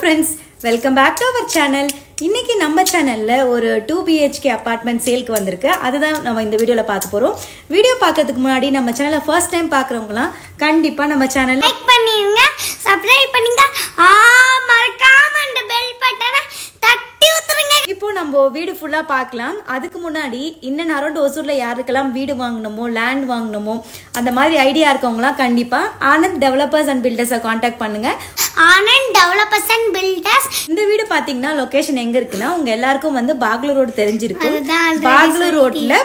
friends, welcome back to our channel. இன்னைக்கு நம்ம சேனல்ல ஒரு 2 BHK அபார்ட்மெண்ட் சேல்க்கு வந்திருக்கு. அதுதான் நம்ம இந்த வீடியோல பார்க்க போறோம். வீடியோ பார்க்கிறதுக்கு முன்னாடி நம்ம சேனலை ஃபர்ஸ்ட் டைம் பார்க்கறவங்கலாம் கண்டிப்பா நம்ம சேனலை லைக் பண்ணிருங்க, சப்ஸ்கிரைப் பண்ணுங்க, மறக்காம அந்த பெல் பட்டனை தட்டி ஊத்துங்க. இப்போ நம்ம வீடு ஃபுல்லா பார்க்கலாம். அதுக்கு முன்னாடி இன்னும் அரௌண்ட் ஓசூர்ல யாருக்கெல்லாம் வீடு வாங்கணுமோ லேண்ட் வாங்கணுமோ அந்த மாதிரி ஐடியா இருக்கவங்களாம் கண்டிப்பா ஆனந்த் டெவலப்பர்ஸ் அண்ட் பில்டர்ஸை காண்டாக்ட் பண்ணுங்க. Anand developers and filters. இந்த வீடு பாத்தீங்கன்னா லொகேஷன் எங்க இருக்குன்னா உங்க எல்லாருக்கும் வந்து பாக்லூர் ரோடு தெரிஞ்சிருக்கு. அதுதான் பாக்லூர் ரோட்ல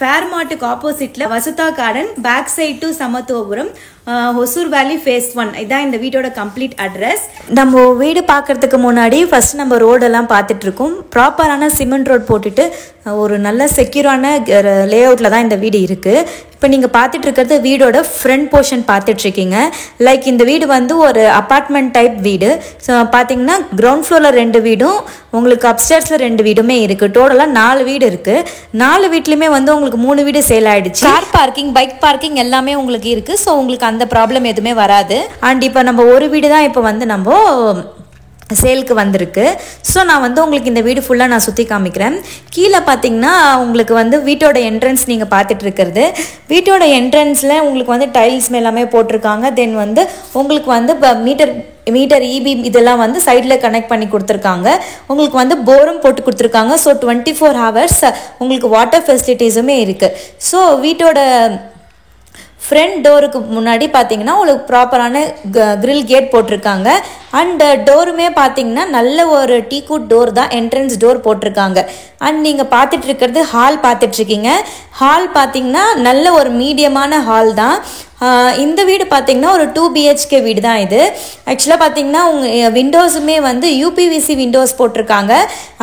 ஃபேர்மார்ட்டுக்கு ஆப்போசிட்ல Vasudha garden, back side to Samathuvapuram, Hosur valley phase 1. இதான் இந்த வீட்டோட கம்ப்ளீட் அட்ரஸ். நம்ம வீடு பார்க்கறதுக்கு முன்னாடி ஃபர்ஸ்ட் நம்ம ரோடெல்லாம் பார்த்துட்டு இருக்கோம். ப்ராப்பரான சிமெண்ட் ரோட் போட்டுட்டு ஒரு நல்ல செக்யூரான லே அவுட்ல தான் இந்த வீடு இருக்கு. இப்போ நீங்கள் பார்த்துட்டு இருக்கிறது வீடோட ஃப்ரண்ட் போர்ஷன் பார்த்துட்டு இருக்கீங்க. லைக் இந்த வீடு வந்து ஒரு அப்பார்ட்மெண்ட் டைப் வீடு. ஸோ பார்த்தீங்கன்னா கிரவுண்ட் ஃப்ளோரில் 2 வீடும் உங்களுக்கு அப்ஸ்டேர்ஸில் 2 வீடுமே இருக்குது. டோட்டலாக 4 வீடு இருக்குது. 4 வீட்லையுமே வந்து உங்களுக்கு 3 வீடு சேல் ஆகிடுச்சு. கார் பார்க்கிங், பைக் பார்க்கிங் எல்லாமே உங்களுக்கு இருக்குது. ஸோ உங்களுக்கு அந்த ப்ராப்ளம் எதுவுமே வராது. அண்ட் இப்போ நம்ம ஒரு வீடு தான் இப்போ வந்து நம்ம சேலுக்கு வந்திருக்கு. ஸோ நான் வந்து உங்களுக்கு இந்த வீடு ஃபுல்லாக நான் சுற்றி காமிக்கிறேன். கீழே பார்த்தீங்கன்னா உங்களுக்கு வந்து வீட்டோட என்ட்ரன்ஸ் நீங்கள் பார்த்துட்டு இருக்கிறது. வீட்டோட என்ட்ரன்ஸில் உங்களுக்கு வந்து டைல்ஸ் எல்லாமே போட்டிருக்காங்க. தென் வந்து உங்களுக்கு வந்து மீட்டர் இபி இதெல்லாம் வந்து சைடில் கனெக்ட் பண்ணி கொடுத்துருக்காங்க. உங்களுக்கு வந்து போரும் போட்டு கொடுத்துருக்காங்க. ஸோ 24 hours உங்களுக்கு வாட்டர் ஃபெசிலிட்டிஸுமே இருக்குது. ஸோ வீட்டோட ஃப்ரண்ட் டோருக்கு முன்னாடி பார்த்தீங்கன்னா உங்களுக்கு ப்ராப்பரான கிரில் கேட் போட்டிருக்காங்க. அண்ட் டோருமே பார்த்தீங்கன்னா நல்ல ஒரு டீக்குட் டோர் தான், என்ட்ரன்ஸ் டோர் போட்டிருக்காங்க. அண்ட் நீங்கள் பார்த்துட்டு இருக்கிறது ஹால் பார்த்துட்ருக்கீங்க. ஹால் பார்த்தீங்கன்னா நல்ல ஒரு மீடியமான ஹால் தான். இந்த வீடு பார்த்தீங்கன்னா ஒரு 2 BHK வீடு தான் இது. ஆக்சுவலாக பார்த்தீங்கன்னா உங்கள் விண்டோஸுமே வந்து யூபிவிசி விண்டோஸ் போட்டிருக்காங்க.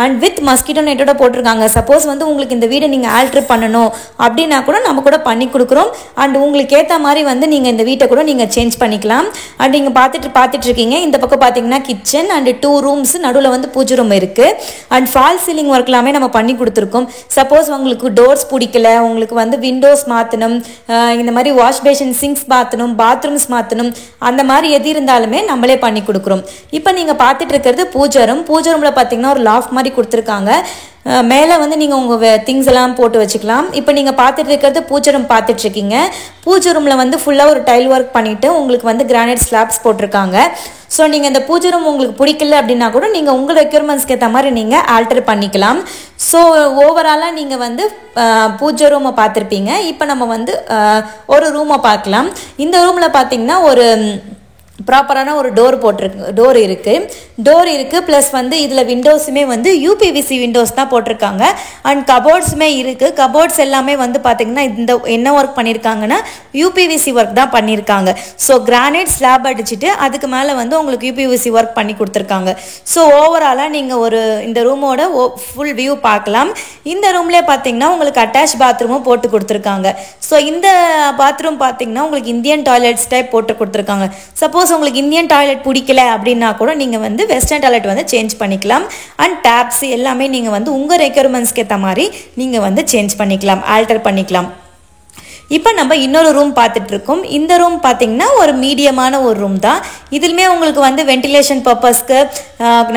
அண்ட் வித் மஸ்கிட்டோ நெட்டோட போட்டிருக்காங்க. சப்போஸ் வந்து உங்களுக்கு இந்த வீடை நீங்கள் ஆல்ட்ரு பண்ணணும் அப்படின்னா கூட நம்ம கூட பண்ணி கொடுக்குறோம். அண்ட் உங்களுக்கு ஏற்ற மாதிரி வந்து நீங்கள் இந்த வீட்டை கூட நீங்கள் சேஞ்ச் பண்ணிக்கலாம். அண்ட் நீங்கள் பார்த்துட்டு இருக்கீங்க. இந்த பக்கம் பார்த்தீங்கன்னா கிச்சன் அண்ட் 2 rooms, நடுவில் வந்து பூஜை ரூம் இருக்குது. அண்ட் ஃபால் சீலிங் ஒர்க் எல்லாமே நம்ம பண்ணி கொடுத்துருக்கோம். சப்போஸ் உங்களுக்கு டோர்ஸ் பிடிக்கல, உங்களுக்கு வந்து விண்டோஸ் மாற்றணும், இந்த மாதிரி வாஷ் பேஷன், சிங்க்ஸ் மாற்றணும், பாத்ரூம்ஸ் மாற்றணும், அந்த மாதிரி எது இருந்தாலுமே நம்மளே பண்ணி கொடுக்குறோம். இப்போ நீங்கள் பார்த்துட்டு இருக்கிறது பூஜை ரூமில் பார்த்தீங்கன்னா ஒரு லாஃப்ட் மாதிரி கொடுத்துருக்காங்க. மேலே வந்து நீங்கள் உங்கள் திங்ஸ் எல்லாம் போட்டு வச்சுக்கலாம். இப்போ நீங்கள் பார்த்துட்டு இருக்கிறது பூஜை ரூம் பார்த்துட்டு இருக்கீங்க. பூஜை ரூமில் வந்து ஃபுல்லாக ஒரு டைல் ஒர்க் பண்ணிவிட்டு உங்களுக்கு வந்து கிரானைட் ஸ்லாப்ஸ் போட்டிருக்காங்க. ஸோ நீங்கள் இந்த பூஜை ரூம் உங்களுக்கு பிடிக்கல அப்படின்னா கூட நீங்கள் உங்கள் ரெக்யர்மெண்ட்ஸ்க்கு ஏற்ற மாதிரி நீங்கள் ஆல்டர் பண்ணிக்கலாம். ஸோ ஓவராலாக நீங்கள் வந்து பூஜை ரூமை பார்த்துருப்பீங்க. இப்போ நம்ம வந்து ஒரு ரூமை பார்க்கலாம். இந்த ரூமில் பார்த்தீங்கன்னா ஒரு ப்ராப்பரான ஒரு டோர் இருக்குது. ப்ளஸ் வந்து இதில் விண்டோஸுமே வந்து யூபிவிசி விண்டோஸ் தான் போட்டிருக்காங்க. அண்ட் கபோர்ட்ஸுமே இருக்குது. கபோர்ட்ஸ் எல்லாமே வந்து பார்த்தீங்கன்னா இந்த என்ன ஒர்க் பண்ணியிருக்காங்கன்னா யூபிவிசி ஒர்க் தான் பண்ணியிருக்காங்க. ஸோ கிரானைட் ஸ்லாப் அடிச்சுட்டு அதுக்கு மேலே வந்து உங்களுக்கு யூபிவிசி ஒர்க் பண்ணி கொடுத்துருக்காங்க. ஸோ ஓவராலாக நீங்கள் இந்த ரூமோட ஃபுல் வியூ பார்க்கலாம். இந்த ரூம்லேயே பார்த்தீங்கன்னா உங்களுக்கு அட்டாச் பாத்ரூமும் போட்டு கொடுத்துருக்காங்க. ஸோ இந்த பாத்ரூம் பார்த்தீங்கன்னா உங்களுக்கு இந்தியன் டாய்லெட்ஸ் டைப் போட்டு கொடுத்துருக்காங்க. சப்போஸ் உங்களுக்கு இந்தியன் டாய்லெட் பிடிக்கல அப்படின்னா கூட நீங்கள் வந்து வெஸ்டர்ன் டாய்லெட் வந்து சேஞ்ச் பண்ணிக்கலாம். அண்ட் டேப்ஸ் எல்லாமே நீங்கள் வந்து உங்கள் ரெக்யர்மெண்ட்ஸ்க்கு ஏற்ற மாதிரி நீங்கள் வந்து சேஞ்ச் பண்ணிக்கலாம், ஆல்டர் பண்ணிக்கலாம். இப்போ நம்ம இன்னொரு ரூம் பார்த்துட்டு இருக்கோம். இந்த ரூம் பார்த்தீங்கன்னா ஒரு மீடியமான ஒரு ரூம் தான். இதுலையுமே உங்களுக்கு வந்து வென்டிலேஷன் பர்பஸ்க்கு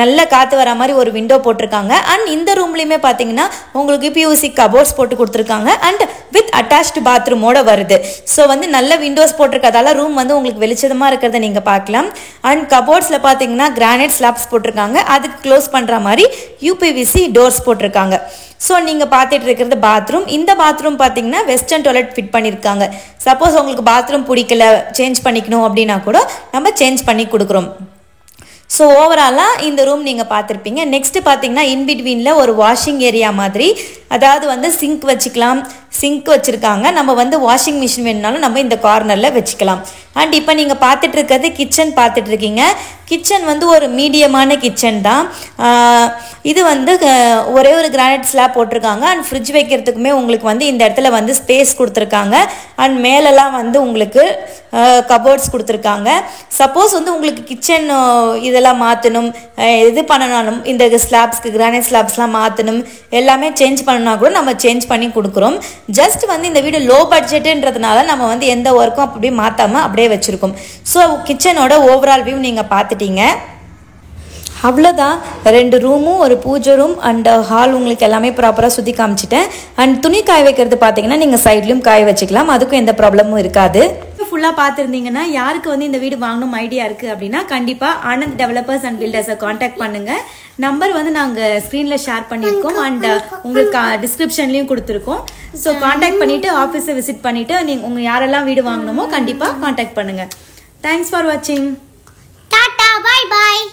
நல்ல காற்று வர மாதிரி ஒரு விண்டோ போட்டிருக்காங்க. அண்ட் இந்த ரூம்லையுமே பார்த்தீங்கன்னா உங்களுக்கு பியூசி கபோர்ட்ஸ் போட்டு கொடுத்துருக்காங்க. அண்ட் வித் அட்டாச்டு பாத்ரூமோட வருது. ஸோ வந்து நல்ல விண்டோஸ் போட்டிருக்கதால ரூம் வந்து உங்களுக்கு வெளிச்சமாக இருக்கிறத நீங்கள் பார்க்கலாம். அண்ட் கபோர்ட்ஸில் பார்த்தீங்கன்னா கிரானைட் ஸ்லாப்ஸ் போட்டிருக்காங்க. அதுக்கு க்ளோஸ் பண்ணுற மாதிரி யூபிவிசி டோர்ஸ் போட்டிருக்காங்க. ஸோ நீங்கள் பார்த்துட்டு இருக்கிறது பாத்ரூம். இந்த பாத்ரூம் பார்த்தீங்கன்னா வெஸ்டர்ன் டாய்லெட் ஃபிட் பண்ணியிருக்காங்க. சப்போஸ் உங்களுக்கு பாத்ரூம் பிடிக்கல, சேஞ்ச் பண்ணிக்கணும் அப்படின்னா கூட நம்ம சேஞ்ச் பண்ணி கொடுக்குறோம். ஸோ ஓவராலாக இந்த ரூம் நீங்கள் பார்த்துருப்பீங்க. நெக்ஸ்ட் பார்த்தீங்கன்னா இன்பிட்வீனில் ஒரு வாஷிங் ஏரியா மாதிரி, அதாவது வந்து சிங்க் வச்சுருக்காங்க. நம்ம வந்து வாஷிங் மிஷின் வேணுனாலும் நம்ம இந்த கார்னரில் வச்சுக்கலாம். அண்ட் இப்போ நீங்கள் பார்த்துட்டு இருக்கிறது கிச்சன் பார்த்துட்ருக்கீங்க. கிச்சன் வந்து ஒரு மீடியமான கிச்சன் தான். இது வந்து ஒரே ஒரு கிரானைட் ஸ்லாப் போட்டிருக்காங்க. அண்ட் ஃப்ரிட்ஜ் வைக்கிறதுக்குமே உங்களுக்கு வந்து இந்த இடத்துல வந்து ஸ்பேஸ் கொடுத்துருக்காங்க. அண்ட் மேலெல்லாம் வந்து உங்களுக்கு கபோர்ட்ஸ் கொடுத்துருக்காங்க. சப்போஸ் வந்து உங்களுக்கு கிச்சன் இதெல்லாம் மாற்றணும், இது பண்ணனாலும் இந்த கிரானைட் ஸ்லாப்ஸ்லாம் மாற்றணும், எல்லாமே சேஞ்ச் பண்ணணும்னா கூட நம்ம சேஞ்ச் பண்ணி கொடுக்குறோம். ஜஸ்ட் வந்து இந்த வீடு லோ பட்ஜெட்டுன்றதுனால நம்ம வந்து எந்த ஒர்க்கும் அப்படியே மாற்றாமல் அப்படியே வச்சுருக்கோம். ஸோ கிச்சனோட ஓவரால் வியூ நீங்கள் பார்த்துட்டீங்க. அவ்வளோதான், 2 ரூமும் ஒரு பூஜை ரூம் அண்ட் ஹால் உங்களுக்கு எல்லாமே ப்ராப்பராக சுற்றி காமிச்சிட்டேன். அண்ட் துணி காய வைக்கிறது பார்த்தீங்கன்னா நீங்கள் சைட்லையும் காய வச்சுக்கலாம், அதுக்கும் எந்த ப்ராப்ளமும் இருக்காது. ஃபுல்லாக பார்த்துருந்தீங்கன்னா யாருக்கு வந்து இந்த வீடு வாங்கணும் ஐடியா இருக்குது அப்படின்னா கண்டிப்பாக ஆனந்த் டெவலப்பர்ஸ் அண்ட் பில்டர்ஸை காண்டாக்ட் பண்ணுங்கள். நம்பர் வந்து நாங்கள் ஸ்க்ரீனில் ஷேர் பண்ணியிருக்கோம் அண்ட் உங்களுக்கு டிஸ்கிரிப்ஷன்லேயும் கொடுத்துருக்கோம். ஸோ காண்டாக்ட் பண்ணிவிட்டு ஆஃபீஸை விசிட் பண்ணிவிட்டு நீங்கள் உங்கள் யாரெல்லாம் வீடு வாங்கணுமோ கண்டிப்பாக காண்டாக்ட் பண்ணுங்கள். தேங்க்ஸ் ஃபார் வாட்சிங். Tata, bye bye.